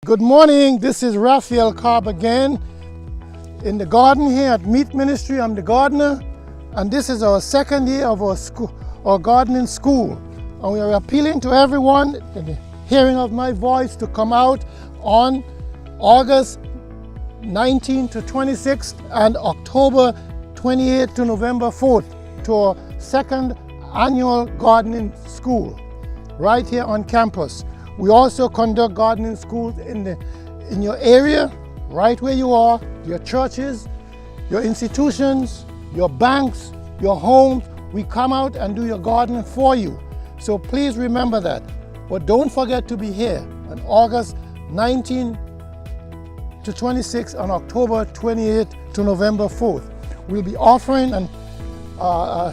Good morning, this is Raphael Cobb again in the garden here at M.E.E.T Ministry. I'm the gardener, and this is our second year of our gardening school. And we are appealing to everyone in the hearing of my voice to come out on August 19th to 26th and October 28th to November 4th to our second annual gardening school right here on campus. We also conduct gardening schools in your area, right where you are, your churches, your institutions, your banks, your homes. We come out and do your gardening for you. So please remember that. But don't forget to be here on August 19 to 26 and October 28 to November 4th. We'll be offering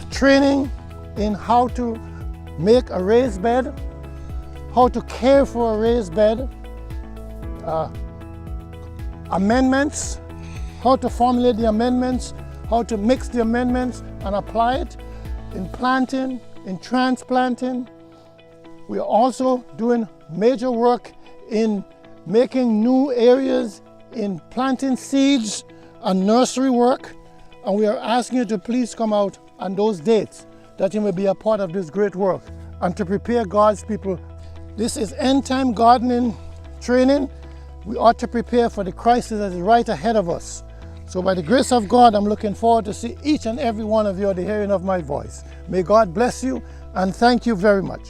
training in how to make a raised bed, how to care for a raised bed, amendments, how to formulate the amendments, how to mix the amendments and apply it in planting, in transplanting. We are also doing major work in making new areas in planting seeds and nursery work. And we are asking you to please come out on those dates that you may be a part of this great work and to prepare God's people. This is end-time gardening training. We ought to prepare for the crisis that is right ahead of us. So by the grace of God, I'm looking forward to see each and every one of you at the hearing of my voice. May God bless you, and thank you very much.